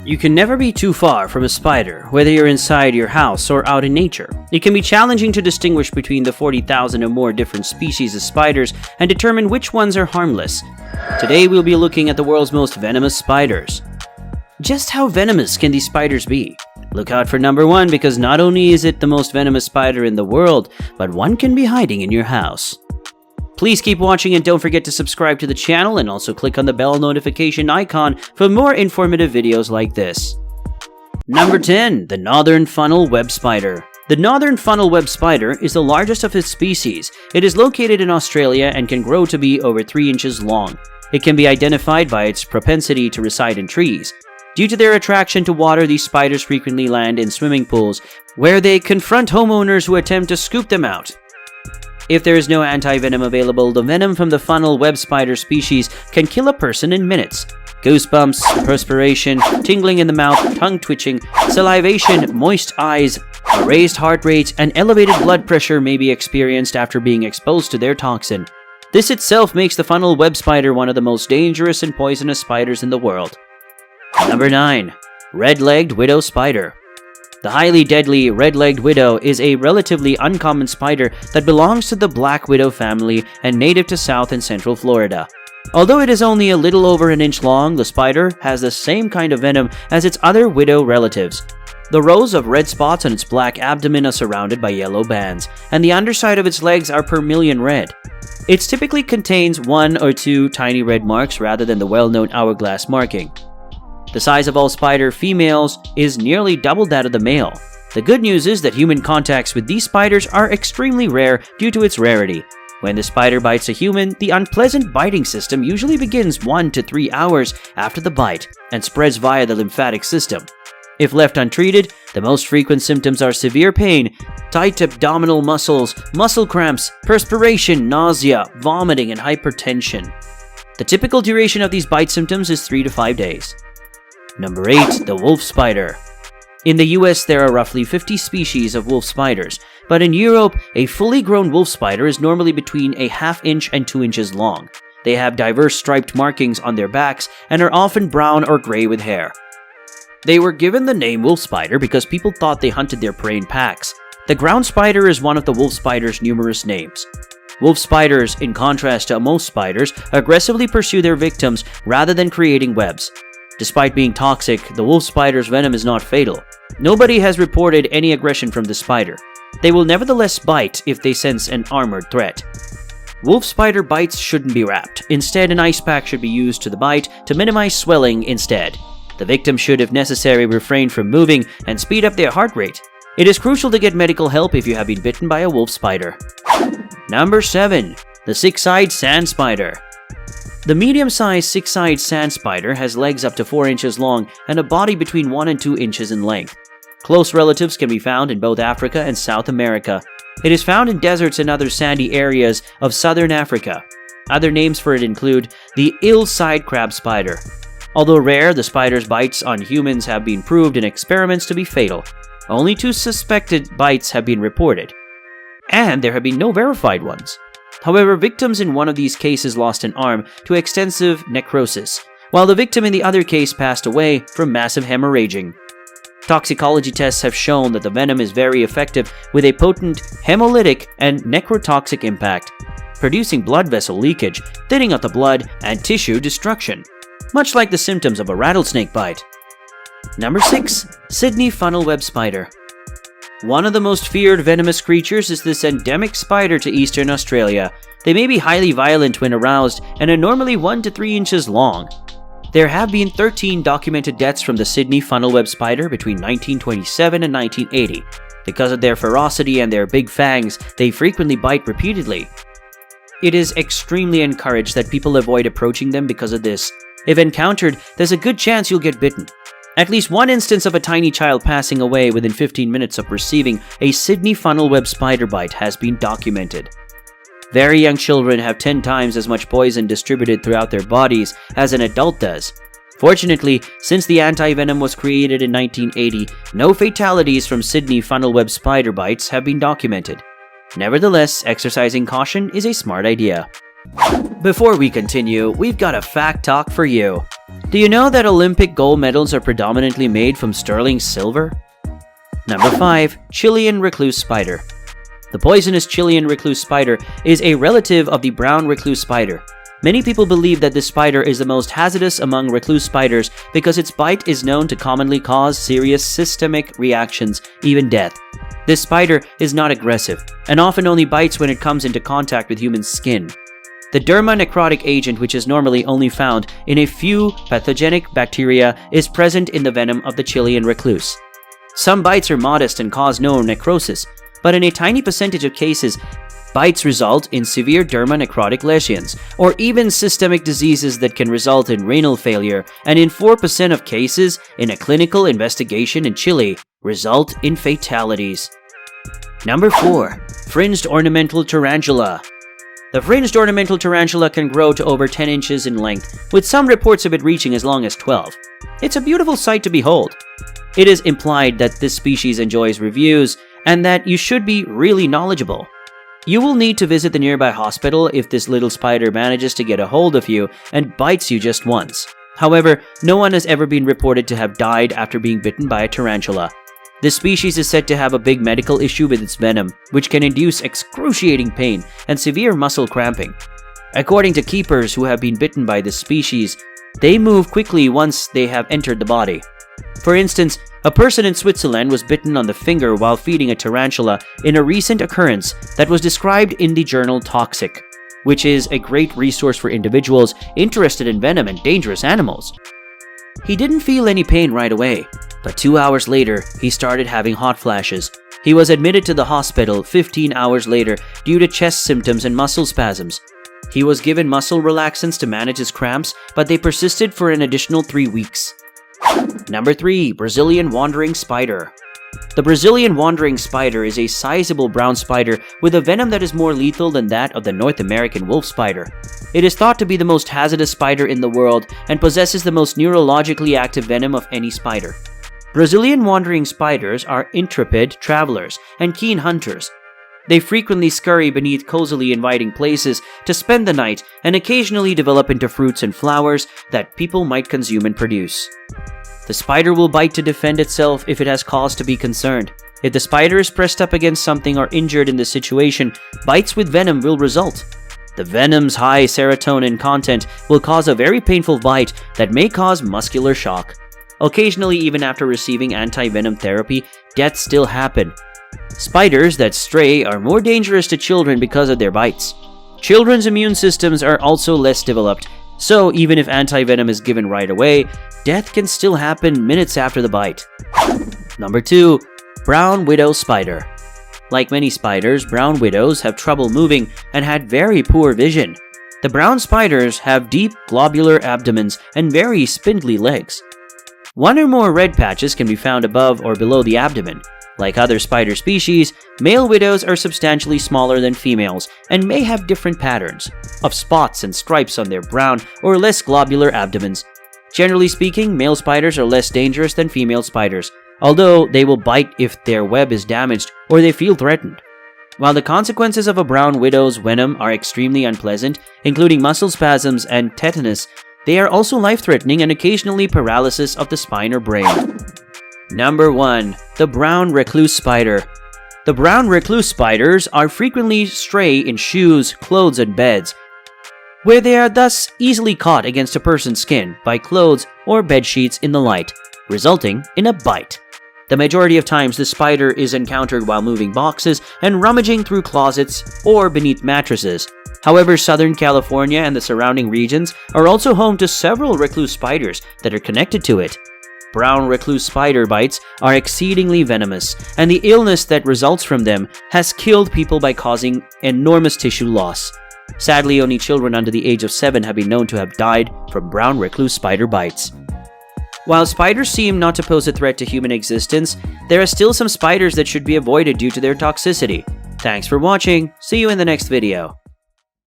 You can never be too far from a spider, whether you're inside your house or out in nature. It can be challenging to distinguish between the 40,000 or more different species of spiders and determine which ones are harmless. Today we'll be looking at the world's most venomous spiders. Just how venomous can these spiders be? Look out for number 1 because not only is it the most venomous spider in the world, but one can be hiding in your house. Please keep watching and don't forget to subscribe to the channel and also click on the bell notification icon for more informative videos like this. Number 10. The Northern Funnel Web Spider. The Northern Funnel Web Spider is the largest of its species. It is located in Australia and can grow to be over 3 inches long. It can be identified by its propensity to reside in trees. Due to their attraction to water, these spiders frequently land in swimming pools, where they confront homeowners who attempt to scoop them out. If there is no anti-venom available, the venom from the funnel web spider species can kill a person in minutes. Goosebumps, perspiration, tingling in the mouth, tongue twitching, salivation, moist eyes, a raised heart rate, and elevated blood pressure may be experienced after being exposed to their toxin. This itself makes the funnel web spider one of the most dangerous and poisonous spiders in the world. Number 9. Red-legged widow spider. The highly deadly red-legged widow is a relatively uncommon spider that belongs to the black widow family and native to South and Central Florida. Although it is only a little over an inch long, the spider has the same kind of venom as its other widow relatives. The rows of red spots on its black abdomen are surrounded by yellow bands, and the underside of its legs are vermilion red. It typically contains 1 or 2 tiny red marks rather than the well-known hourglass marking. The size of all spider females is nearly double that of the male. The good news is that human contacts with these spiders are extremely rare due to its rarity. When the spider bites a human, the unpleasant biting system usually begins 1 to 3 hours after the bite and spreads via the lymphatic system. If left untreated, the most frequent symptoms are severe pain, tight abdominal muscles, muscle cramps, perspiration, nausea, vomiting, and hypertension. The typical duration of these bite symptoms is 3 to 5 days. Number 8. The wolf spider. In the US, there are roughly 50 species of wolf spiders, but in Europe, a fully grown wolf spider is normally between a ½ inch and 2 inches long. They have diverse striped markings on their backs and are often brown or gray with hair. They were given the name wolf spider because people thought they hunted their prey in packs. The ground spider is one of the wolf spider's numerous names. Wolf spiders, in contrast to most spiders, aggressively pursue their victims rather than creating webs. Despite being toxic, the wolf spider's venom is not fatal. Nobody has reported any aggression from the spider. They will nevertheless bite if they sense an armored threat. Wolf spider bites shouldn't be wrapped. Instead, an ice pack should be used to the bite to minimize swelling instead. The victim should, if necessary, refrain from moving and speed up their heart rate. It is crucial to get medical help if you have been bitten by a wolf spider. Number 7. The six-eyed sand spider. The medium-sized six-eyed sand spider has legs up to 4 inches long and a body between 1 and 2 inches in length. Close relatives can be found in both Africa and South America. It is found in deserts and other sandy areas of southern Africa. Other names for it include the ill-side crab spider. Although rare, the spider's bites on humans have been proved in experiments to be fatal. Only 2 suspected bites have been reported, and there have been no verified ones. However, victims in one of these cases lost an arm to extensive necrosis, while the victim in the other case passed away from massive hemorrhaging. Toxicology tests have shown that the venom is very effective with a potent hemolytic and necrotoxic impact, producing blood vessel leakage, thinning out the blood, and tissue destruction, much like the symptoms of a rattlesnake bite. Number 6. Sydney funnel web spider. One of the most feared venomous creatures is this endemic spider to eastern Australia. They may be highly violent when aroused and are normally 1 to 3 inches long. There have been 13 documented deaths from the Sydney funnel web spider between 1927 and 1980. Because of their ferocity and their big fangs, they frequently bite repeatedly. It is extremely encouraged that people avoid approaching them because of this. If encountered, there's a good chance you'll get bitten. At least one instance of a tiny child passing away within 15 minutes of receiving a Sydney funnel web spider bite has been documented. Very young children have 10 times as much poison distributed throughout their bodies as an adult does. Fortunately, since the anti-venom was created in 1980, no fatalities from Sydney funnel web spider bites have been documented. Nevertheless, exercising caution is a smart idea. Before we continue, we've got a fact talk for you. Do you know that Olympic gold medals are predominantly made from sterling silver? Number 5. Chilean recluse spider. The poisonous Chilean recluse spider is a relative of the brown recluse spider. Many people believe that this spider is the most hazardous among recluse spiders because its bite is known to commonly cause serious systemic reactions, even death. This spider is not aggressive and often only bites when it comes into contact with human skin. The derma necrotic agent, which is normally only found in a few pathogenic bacteria, is present in the venom of the Chilean recluse. Some bites are modest and cause no necrosis, but in a tiny percentage of cases, bites result in severe derma necrotic lesions, or even systemic diseases that can result in renal failure, and in 4% of cases, in a clinical investigation in Chile, result in fatalities. Number 4. Fringed ornamental tarantula. The fringed ornamental tarantula can grow to over 10 inches in length, with some reports of it reaching as long as 12. It's a beautiful sight to behold. It is implied that this species enjoys reviews, and that you should be really knowledgeable. You will need to visit the nearby hospital if this little spider manages to get a hold of you and bites you just once. However, no one has ever been reported to have died after being bitten by a tarantula. This species is said to have a big medical issue with its venom, which can induce excruciating pain and severe muscle cramping. According to keepers who have been bitten by this species, they move quickly once they have entered the body. For instance, a person in Switzerland was bitten on the finger while feeding a tarantula in a recent occurrence that was described in the journal Toxic, which is a great resource for individuals interested in venom and dangerous animals. He didn't feel any pain right away, but 2 hours later, he started having hot flashes. He was admitted to the hospital 15 hours later due to chest symptoms and muscle spasms. He was given muscle relaxants to manage his cramps, but they persisted for an additional 3 weeks. Number 3. Brazilian wandering spider. The Brazilian wandering spider is a sizable brown spider with a venom that is more lethal than that of the North American wolf spider. It is thought to be the most hazardous spider in the world and possesses the most neurologically active venom of any spider. Brazilian wandering spiders are intrepid travelers and keen hunters. They frequently scurry beneath cozily inviting places to spend the night and occasionally develop into fruits and flowers that people might consume and produce. The spider will bite to defend itself if it has cause to be concerned. If the spider is pressed up against something or injured in this situation, bites with venom will result. The venom's high serotonin content will cause a very painful bite that may cause muscular shock. Occasionally, even after receiving anti-venom therapy, deaths still happen. Spiders that stray are more dangerous to children because of their bites. Children's immune systems are also less developed, so even if anti-venom is given right away, death can still happen minutes after the bite. Number 2. Brown widow spider. Like many spiders, brown widows have trouble moving and had very poor vision. The brown spiders have deep globular abdomens and very spindly legs. One or more red patches can be found above or below the abdomen. Like other spider species, male widows are substantially smaller than females and may have different patterns of spots and stripes on their brown or less globular abdomens. Generally speaking, male spiders are less dangerous than female spiders, although they will bite if their web is damaged or they feel threatened. While the consequences of a brown widow's venom are extremely unpleasant, including muscle spasms and tetanus, they are also life-threatening and occasionally paralysis of the spine or brain. Number 1. The brown recluse spider. The brown recluse spiders are frequently stray in shoes, clothes, and beds, where they are thus easily caught against a person's skin by clothes or bed sheets in the light, resulting in a bite. The majority of times, the spider is encountered while moving boxes and rummaging through closets or beneath mattresses. However, Southern California and the surrounding regions are also home to several recluse spiders that are connected to it. Brown recluse spider bites are exceedingly venomous, and the illness that results from them has killed people by causing enormous tissue loss. Sadly, only children under the age of 7 have been known to have died from brown recluse spider bites. While spiders seem not to pose a threat to human existence, there are still some spiders that should be avoided due to their toxicity. Thanks for watching. See you in the next video.